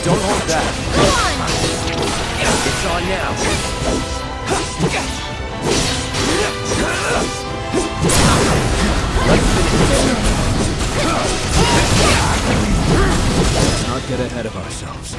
Don't hold back. Come on! It's on now. Let's not get ahead of ourselves.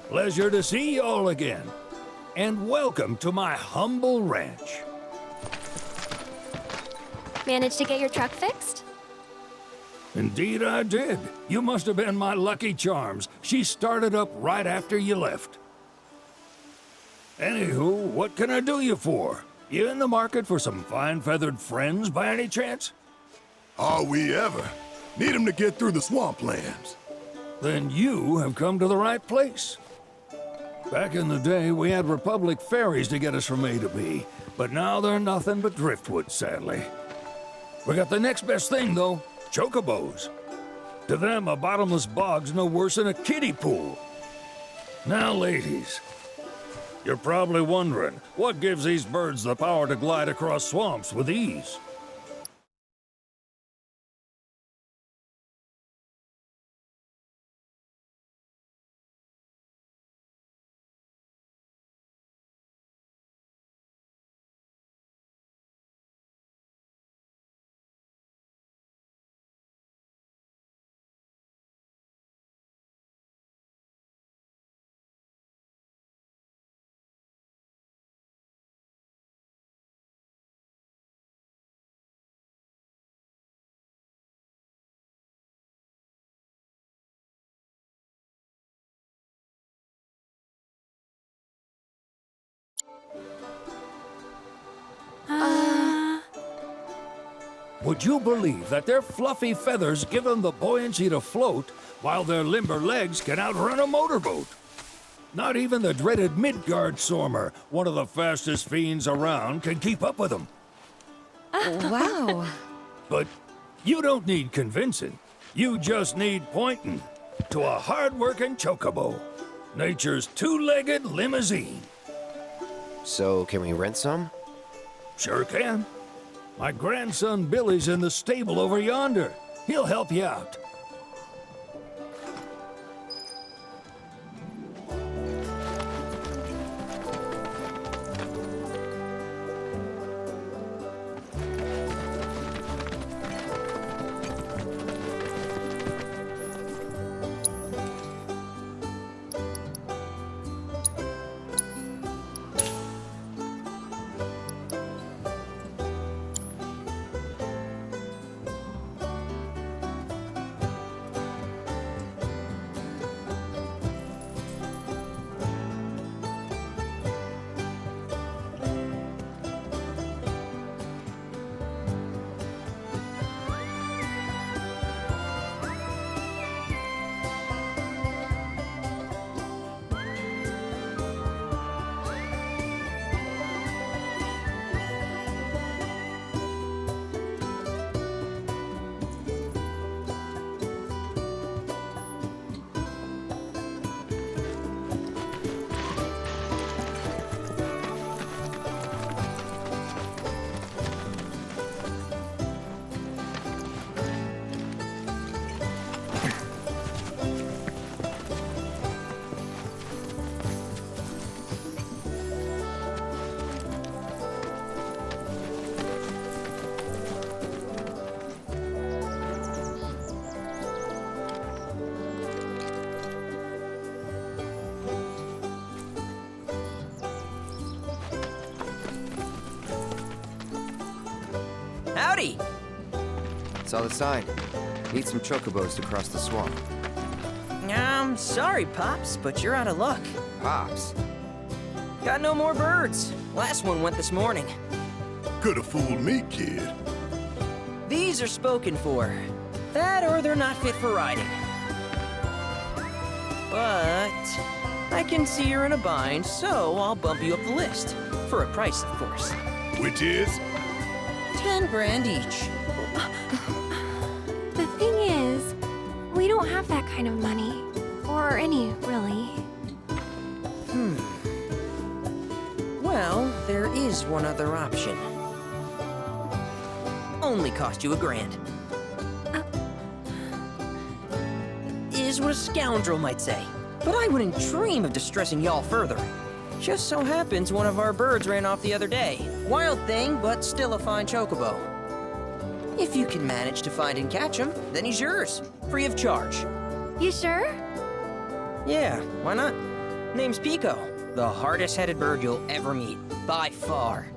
Pleasure to see you all again, and welcome to my humble ranch. Managed to get your truck fixed? Indeed I did. You must have been my lucky charms. She started up right after you left. Anywho, what can I do you for? You in the market for some fine-feathered friends by any chance? Are we ever? Need 'em to get through the swamplands. Then you have come to the right place. Back in the day, we had Republic ferries to get us from A to B, but now they're nothing but driftwood, sadly. We got the next best thing, though, chocobos. To them, a bottomless bog's no worse than a kiddie pool. Now, ladies, you're probably wondering, what gives these birds the power to glide across swamps with ease? Would you believe that their fluffy feathers give them the buoyancy to float, while their limber legs can outrun a motorboat? Not even the dreaded Midgard Sormer, one of the fastest fiends around, can keep up with them. Wow. But you don't need convincing. You just need pointing to a hard-working chocobo. Nature's two-legged limousine. So, can we rent some? Sure can. My grandson Billy's in the stable over yonder. He'll help you out. Saw the sign. Need some chocobos to cross the swamp. Sorry, Pops, but you're out of luck. Pops. Got no more birds. Last one went this morning. Could've fooled me, kid. These are spoken for. That or they're not fit for riding. But I can see you're in a bind, so I'll bump you up the list. For a price, of course. Which is? 10 grand each. The thing is, we don't have that kind of money. Or any, really. Well, there is one other option. Only cost you $1,000. Is what a scoundrel might say. But I wouldn't dream of distressing y'all further. Just so happens one of our birds ran off the other day. Wild thing, but still a fine chocobo. If you can manage to find and catch him, then he's yours. Free of charge. You sure? Yeah, why not? Name's Pico. The hardest-headed bird you'll ever meet. By far.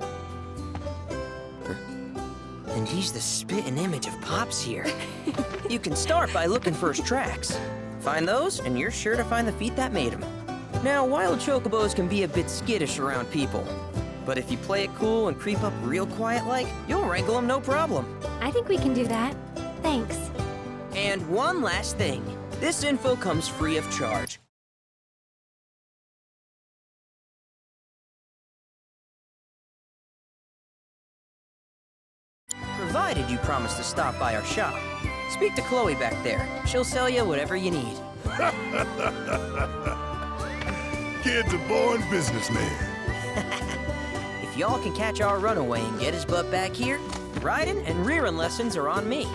And he's the spitting image of Pops here. You can start by looking for his tracks. Find those, and you're sure to find the feet that made him. Now, wild chocobos can be a bit skittish around people. But if you play it cool and creep up real quiet-like, you'll wrangle them no problem. I think we can do that. Thanks. And one last thing. This info comes free of charge. Provided you promise to stop by our shop. Speak to Chloe back there. She'll sell you whatever you need. Kid's a born businessman. If y'all can catch our runaway and get his butt back here, riding and rearing lessons are on me.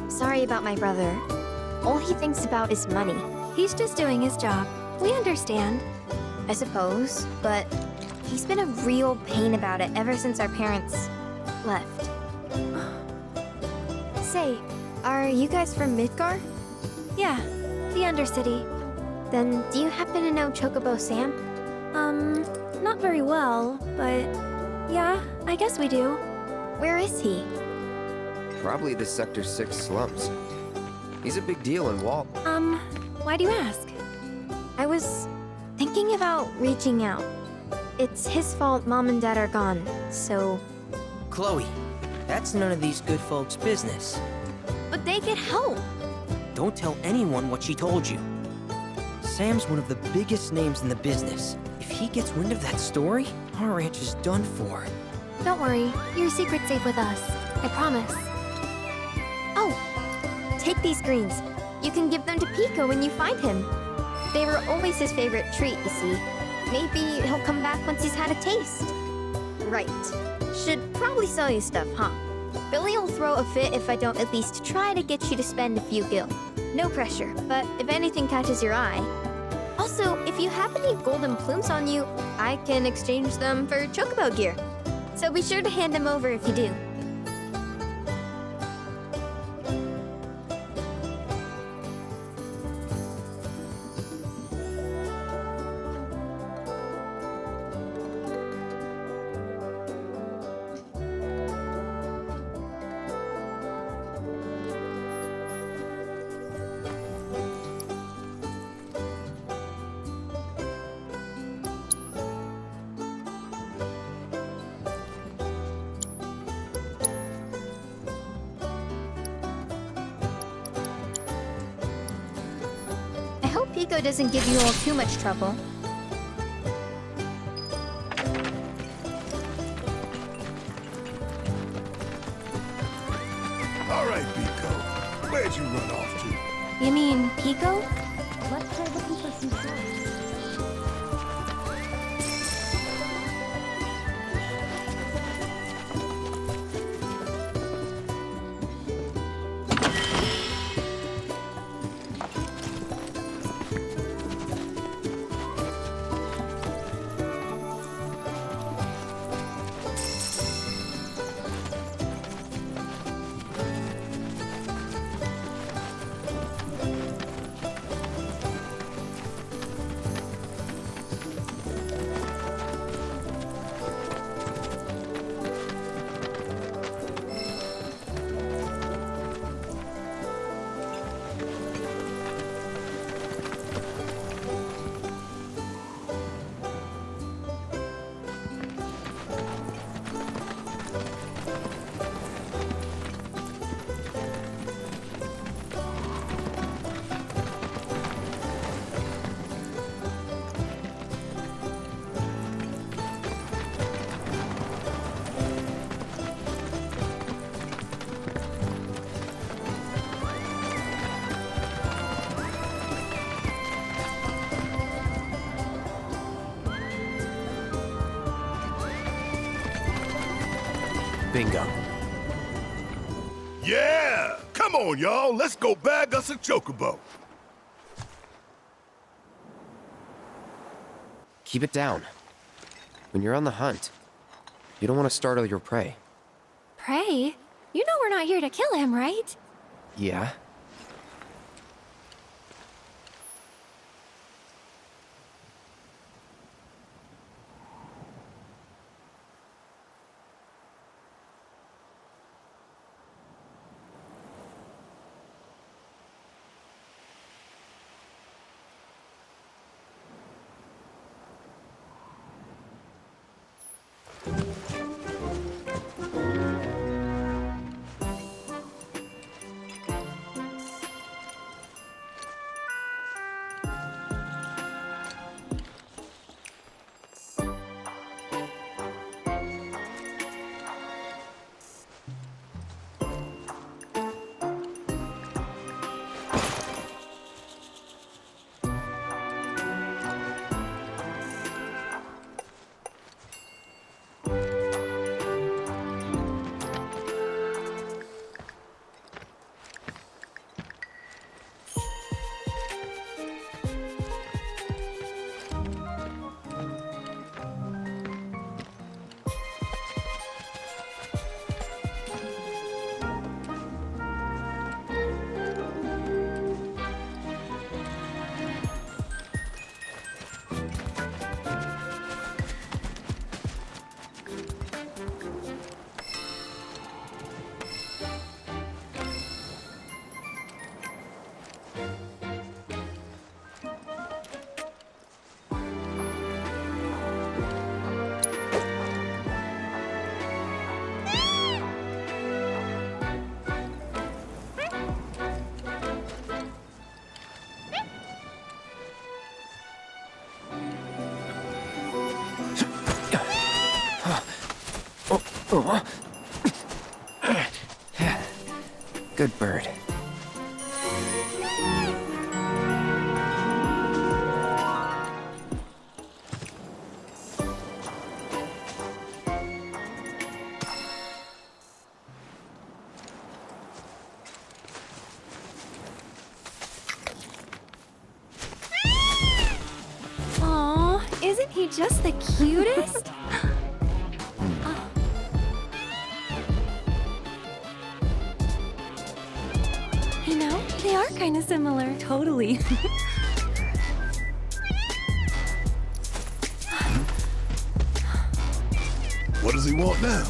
Sorry about my brother. All he thinks about is money. He's just doing his job. We understand. I suppose, but he's been a real pain about it ever since our parents left. Say, are you guys from Midgar? Yeah, the Undercity. Then do you happen to know Chocobo Sam? Not very well, but yeah, I guess we do. Where is he? Probably the Sector 6 slums. He's a big deal in Walt. Why do you ask? I was thinking about reaching out. It's his fault Mom and Dad are gone, so... Chloe, that's none of these good folks' business. But they get help! Don't tell anyone what she told you. Sam's one of the biggest names in the business. If he gets wind of that story, our ranch is done for. Don't worry, your secret's safe with us. I promise. Oh! Take these greens. You can give them to Pico when you find him. They were always his favorite treat, you see. Maybe he'll come back once he's had a taste. Right. Should probably sell you stuff, huh? Billy'll throw a fit if I don't at least try to get you to spend a few gil. No pressure, but if anything catches your eye. Also, if you have any golden plumes on you, I can exchange them for chocobo gear. So be sure to hand them over if you do. Pico doesn't give you all too much trouble. All right, Pico. Where'd you run off to? You mean Pico? Let's try looking for some signs. Bingo. Yeah! Come on, y'all. Let's go bag us a chocobo. Keep it down. When you're on the hunt, you don't want to startle your prey. Prey? You know we're not here to kill him, right? Yeah? Good bird. Aw, isn't he just the cutest? You know, they are kind of similar. Totally. What does he want now?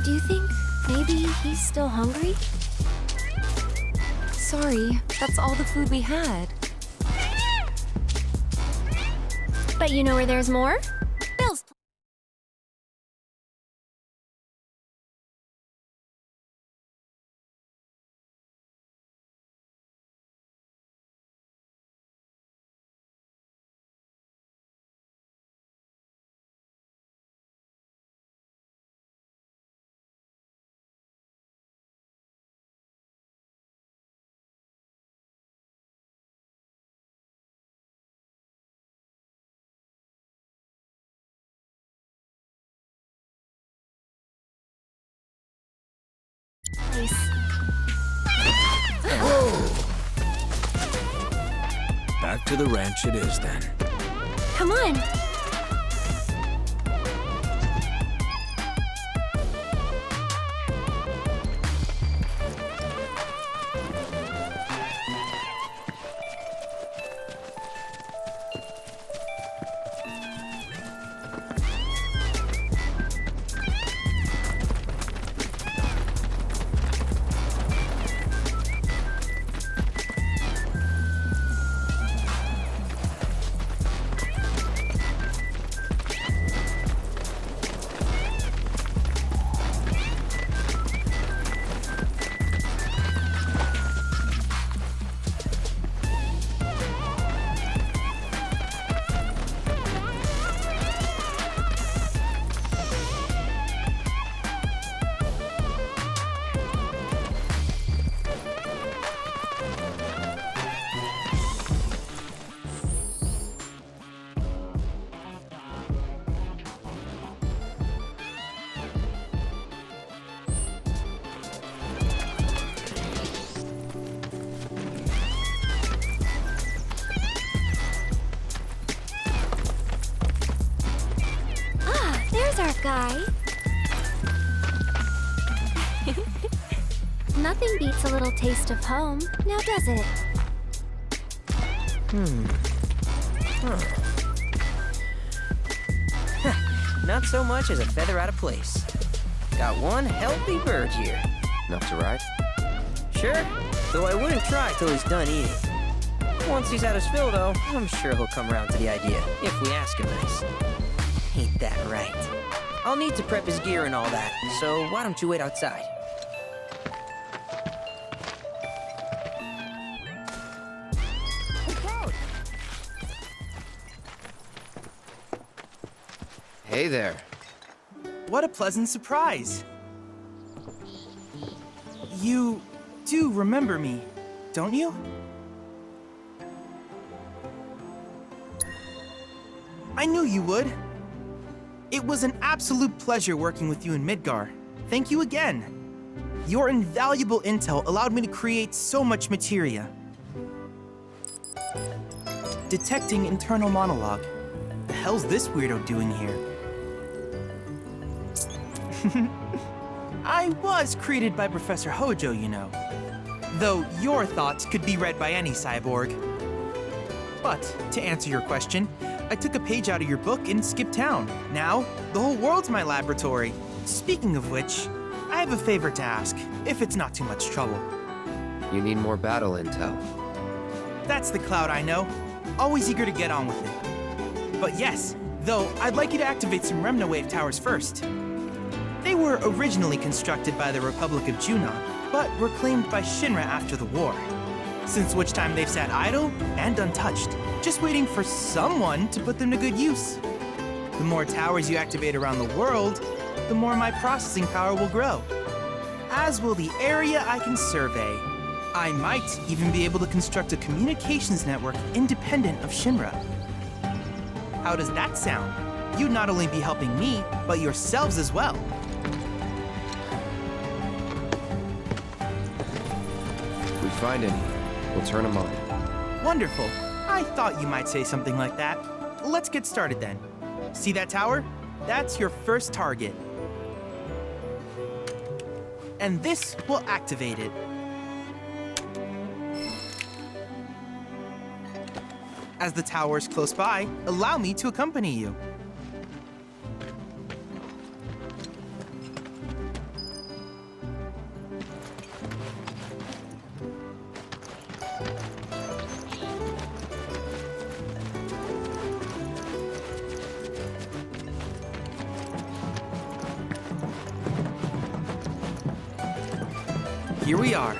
Do you think maybe he's still hungry? Sorry, that's all the food we had. But you know where there's more? place. Back to the ranch it is then. Come on. There's our guy. Nothing beats a little taste of home, now does it? Not so much as a feather out of place. Got one healthy bird here. Enough to ride? Sure, though I wouldn't try till he's done eating. Once he's had his fill, though, I'm sure he'll come around to the idea, if we ask him nice. Ain't that right? I'll need to prep his gear and all that, so why don't you wait outside? Hey there. What a pleasant surprise. You do remember me, don't you? I knew you would. It was an absolute pleasure working with you in Midgar. Thank you again. Your invaluable intel allowed me to create so much materia. Detecting internal monologue. The hell's this weirdo doing here? I was created by Professor Hojo, you know. Though your thoughts could be read by any cyborg. But, to answer your question, I took a page out of your book and skipped town. Now, the whole world's my laboratory. Speaking of which, I have a favor to ask, if it's not too much trouble. You need more battle intel. That's the Cloud I know. Always eager to get on with it. But yes, though, I'd like you to activate some Remna Wave towers first. They were originally constructed by the Republic of Junon, but were claimed by Shinra after the war. Since which time they've sat idle and untouched, just waiting for someone to put them to good use. The more towers you activate around the world, the more my processing power will grow. As will the area I can survey. I might even be able to construct a communications network independent of Shinra. How does that sound? You'd not only be helping me, but yourselves as well. If we find any, we'll turn them on. Wonderful. I thought you might say something like that. Let's get started then. See that tower? That's your first target. And this will activate it. As the tower is close by, allow me to accompany you. Here we are.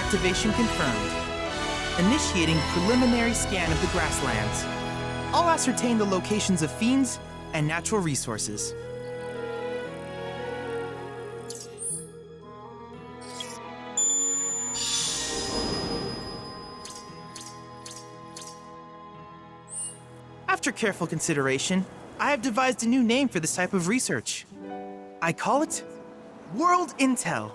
Activation confirmed. Initiating preliminary scan of the grasslands. I'll ascertain the locations of fiends and natural resources. After careful consideration, I have devised a new name for this type of research. I call it World Intel.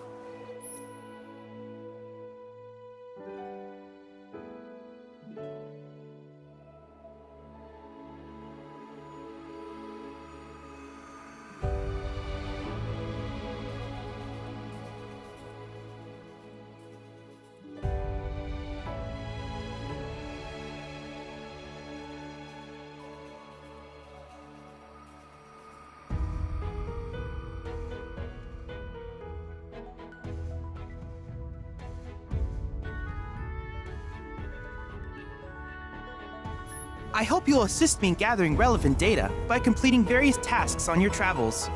I hope you'll assist me in gathering relevant data by completing various tasks on your travels.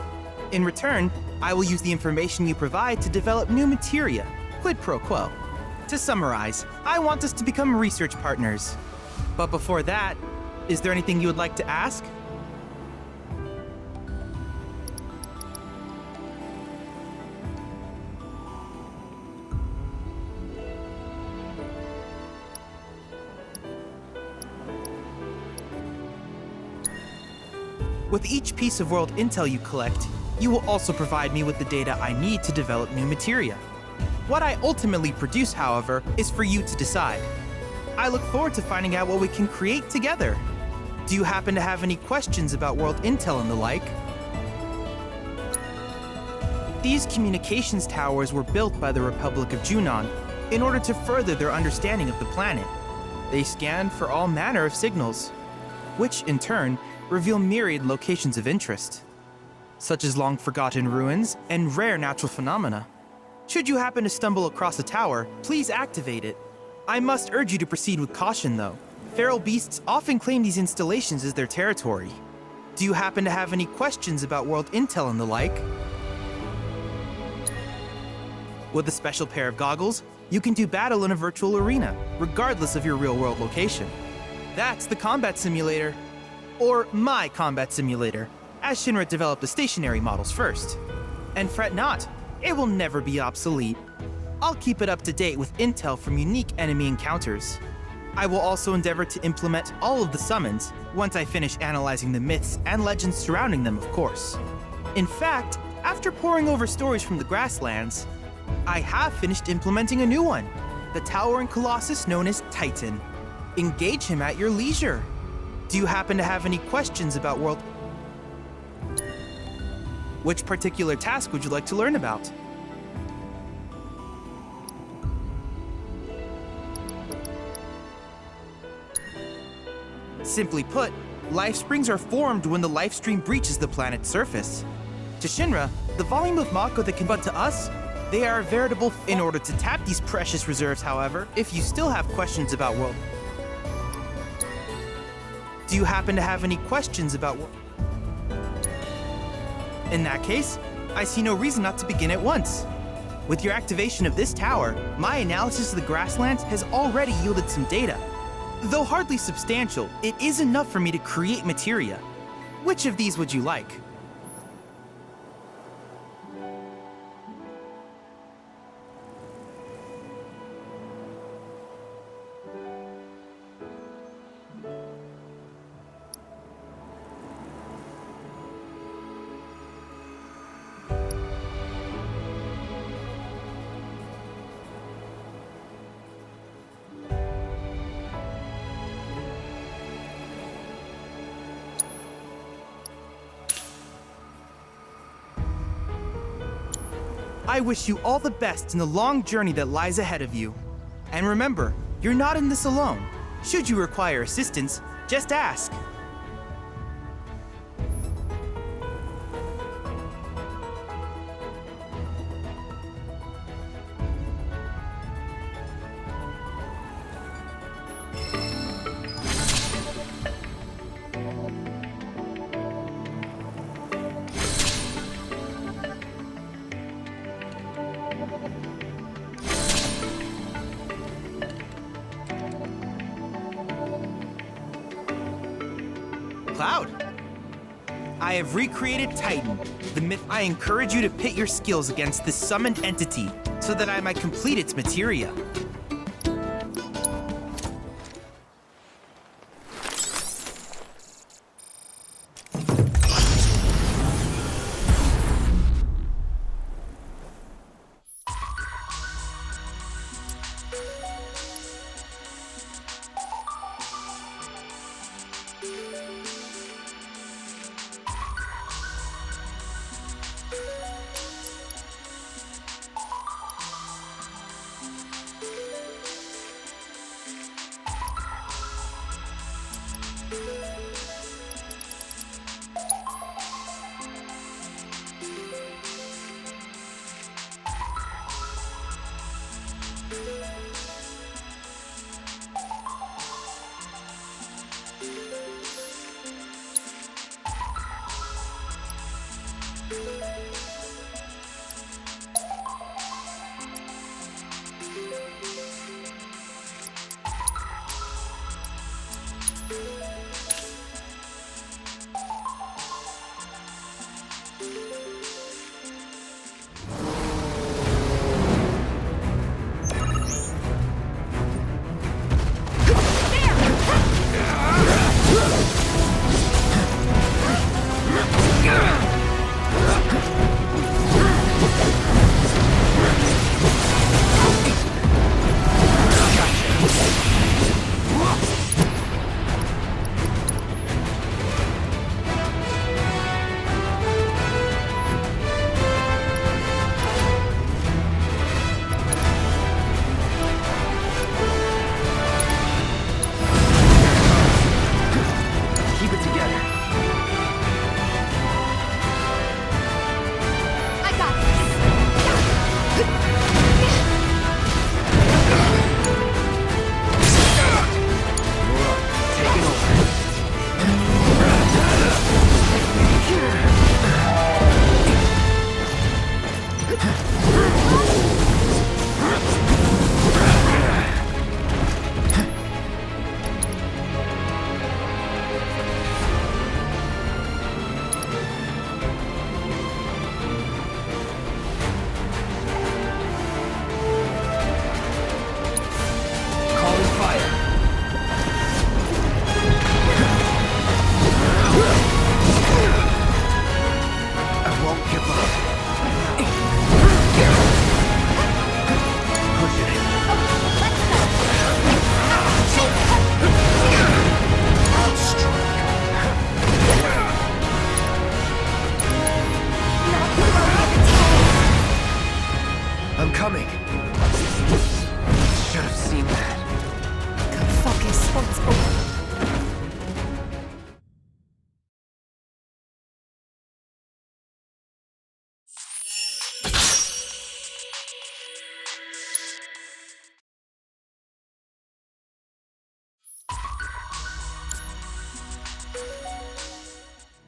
In return, I will use the information you provide to develop new materia, quid pro quo. To summarize, I want us to become research partners. But before that, is there anything you would like to ask? With each piece of world intel you collect, you will also provide me with the data I need to develop new materia. What I ultimately produce, however, is for you to decide. I look forward to finding out what we can create together. Do you happen to have any questions about world intel and the like? These communications towers were built by the Republic of Junon in order to further their understanding of the planet. They scan for all manner of signals, which in turn reveal myriad locations of interest, such as long-forgotten ruins and rare natural phenomena. Should you happen to stumble across a tower, please activate it. I must urge you to proceed with caution, though. Feral beasts often claim these installations as their territory. Do you happen to have any questions about world intel and the like? With a special pair of goggles, you can do battle in a virtual arena, regardless of your real-world location. That's the combat simulator. Or my combat simulator, as Shinra developed the stationary models first. And fret not, it will never be obsolete. I'll keep it up to date with intel from unique enemy encounters. I will also endeavor to implement all of the summons once I finish analyzing the myths and legends surrounding them, of course. In fact, after poring over stories from the grasslands, I have finished implementing a new one, the towering colossus known as Titan. Engage him at your leisure. Do you happen to have any questions about world? Which particular task would you like to learn about? Simply put, life springs are formed when the life stream breaches the planet's surface. To Shinra, the volume of Mako that can, but to us, they are a veritable. In order to tap these precious reserves, however, if you still have questions about world. Do you happen to have any questions about world? In that case, I see no reason not to begin at once. With your activation of this tower, my analysis of the grasslands has already yielded some data. Though hardly substantial, it is enough for me to create materia. Which of these would you like? I wish you all the best in the long journey that lies ahead of you. And remember, you're not in this alone. Should you require assistance, just ask. Cloud. I have recreated Titan, the myth. I encourage you to pit your skills against this summoned entity so that I might complete its materia.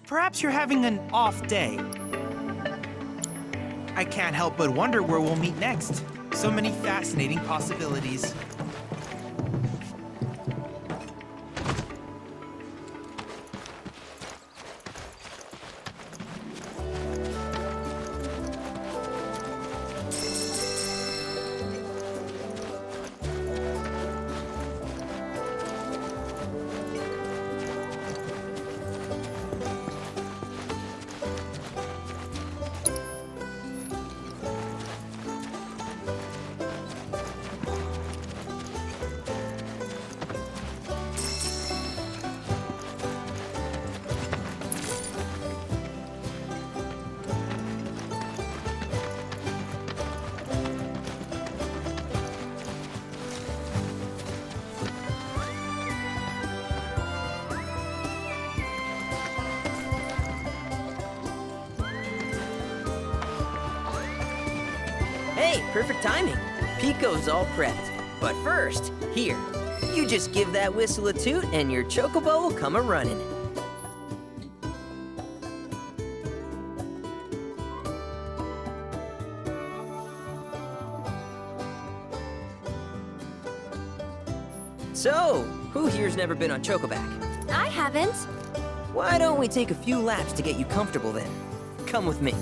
Perhaps you're having an off day. I can't help but wonder where we'll meet next. So many fascinating possibilities. Hey, perfect timing. Pico's all prepped. But first, here, you just give that whistle a toot and your chocobo will come a-running. So, who here's never been on Chocoback? I haven't. Why don't we take a few laps to get you comfortable then? Come with me.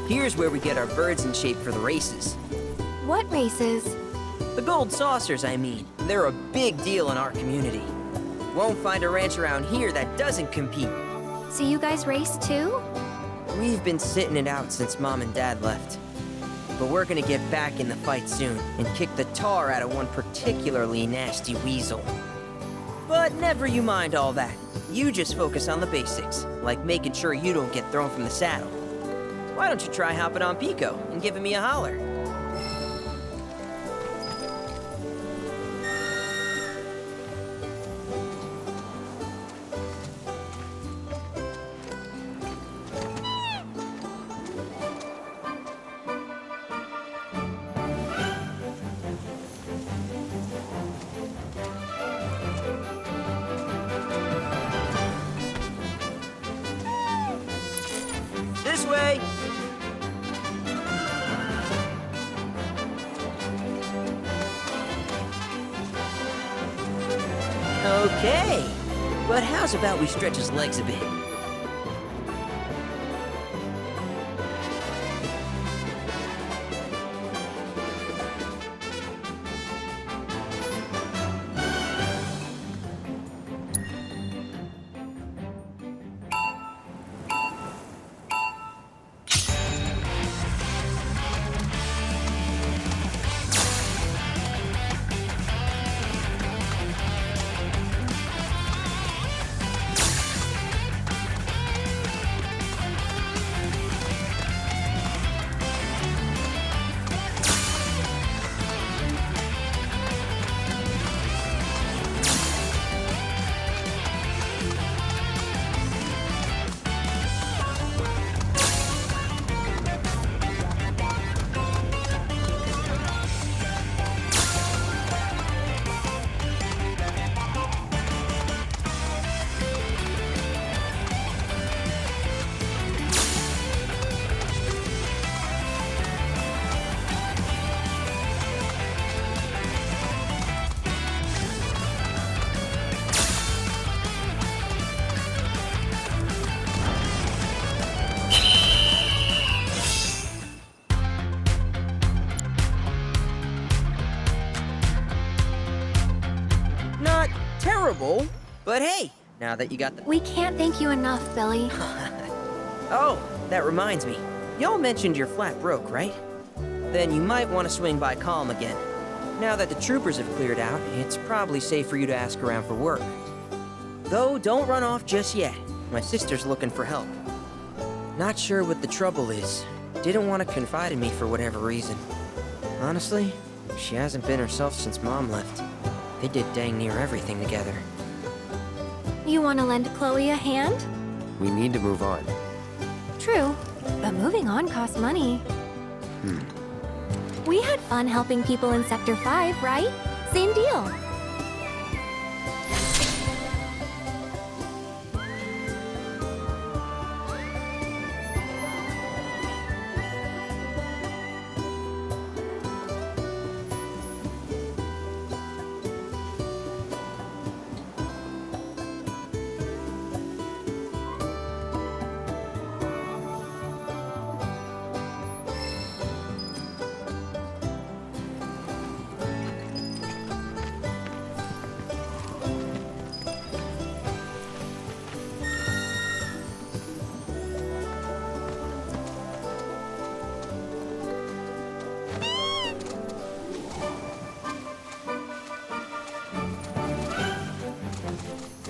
Here's where we get our birds in shape for the races. What races? The gold saucers, I mean. They're a big deal in our community. Won't find a ranch around here that doesn't compete. So you guys race too? We've been sitting it out since Mom and Dad left. But we're gonna get back in the fight soon and kick the tar out of one particularly nasty weasel. But never you mind all that. You just focus on the basics, like making sure you don't get thrown from the saddle. Why don't you try hopping on Pico and giving me a holler? This way! Okay, but how's about we stretch his legs a bit? Terrible, but hey, now that you got the... We can't thank you enough, Billy. Oh, that reminds me. Y'all mentioned your flat broke, right? Then you might want to swing by Calm again. Now that the troopers have cleared out, it's probably safe for you to ask around for work. Though, don't run off just yet. My sister's looking for help. Not sure what the trouble is. Didn't want to confide in me for whatever reason. Honestly, she hasn't been herself since Mom left. They did dang near everything together. You want to lend Chloe a hand? We need to move on. True, but moving on costs money. We had fun helping people in Sector 5, right? Same deal.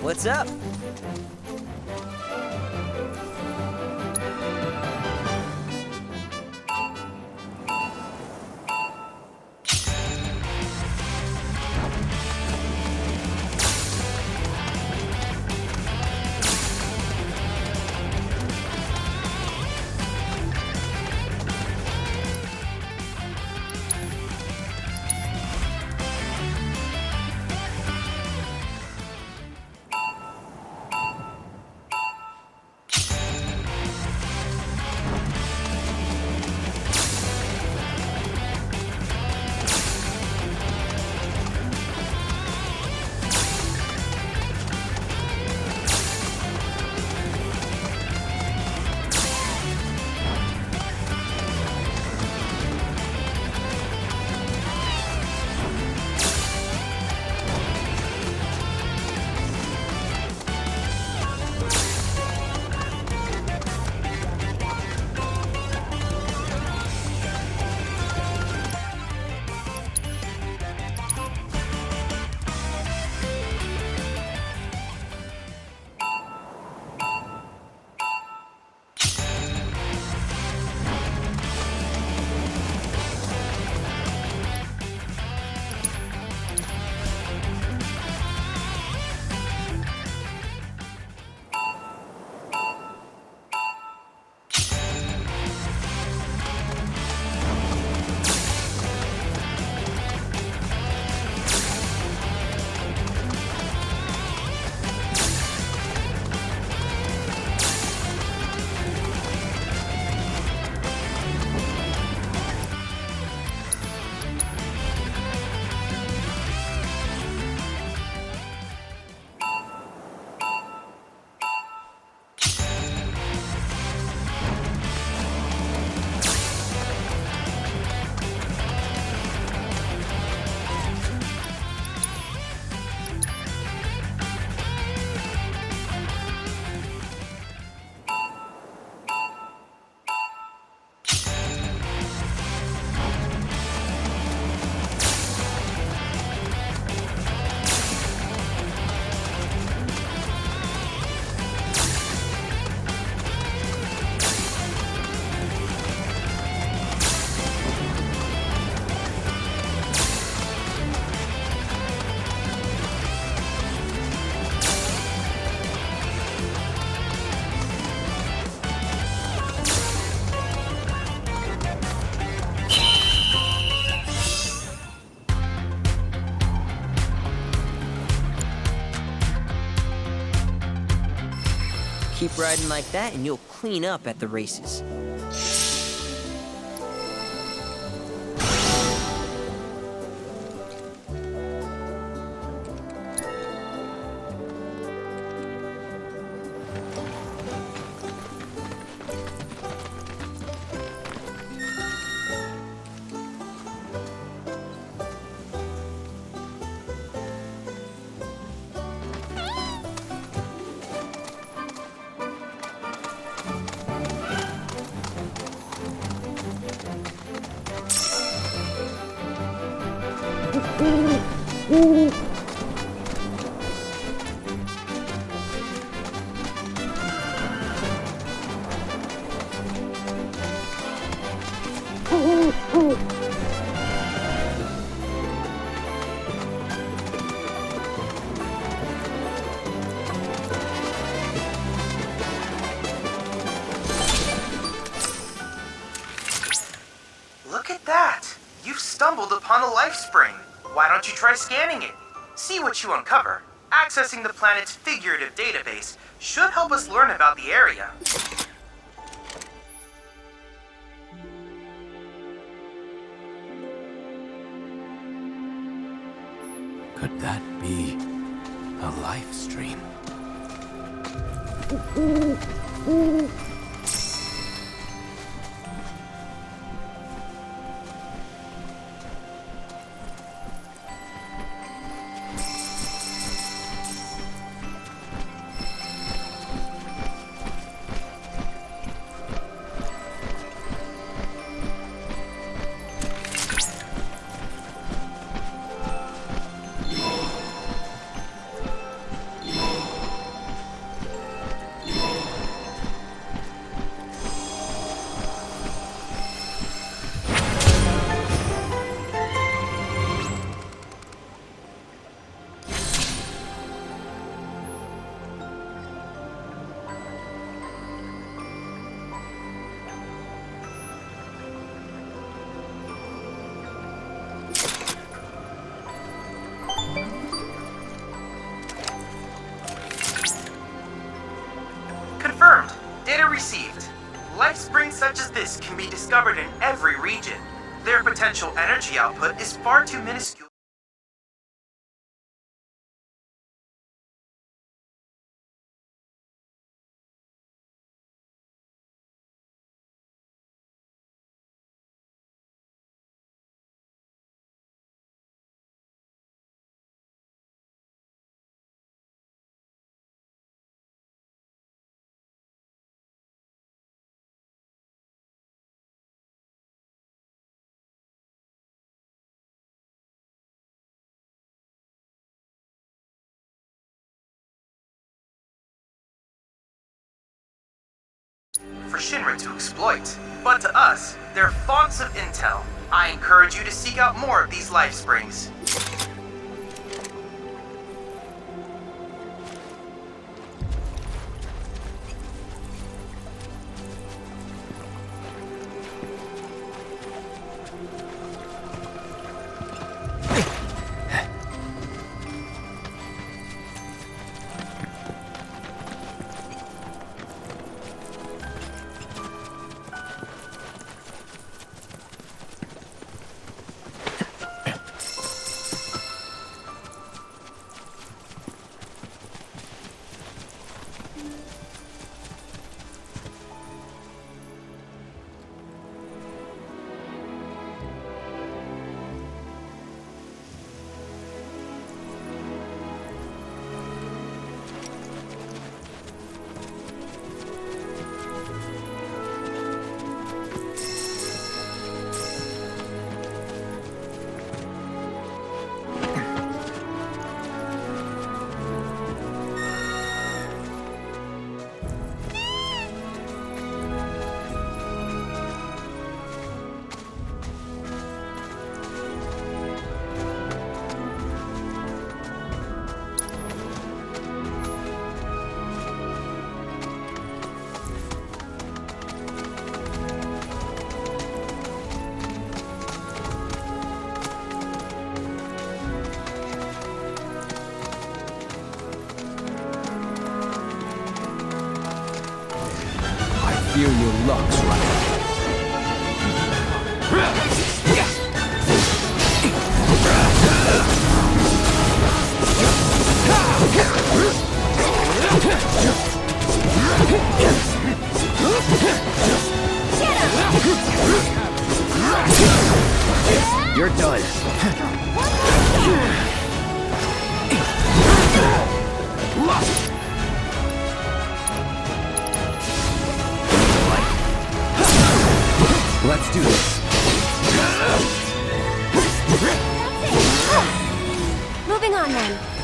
What's up? Keep riding like that and you'll clean up at the races. Look at that! You've stumbled upon a life spring. Why don't you try scanning it? See what you uncover. Accessing the planet's figurative database should help us learn about the area. Could that be a life stream? springs such as this can be discovered in every region. Their potential energy output is far too minuscule. For Shinra to exploit, but to us, they're fonts of intel. I encourage you to seek out more of these life springs. Feel your luck's running. You're done. Let's do this. Moving on then.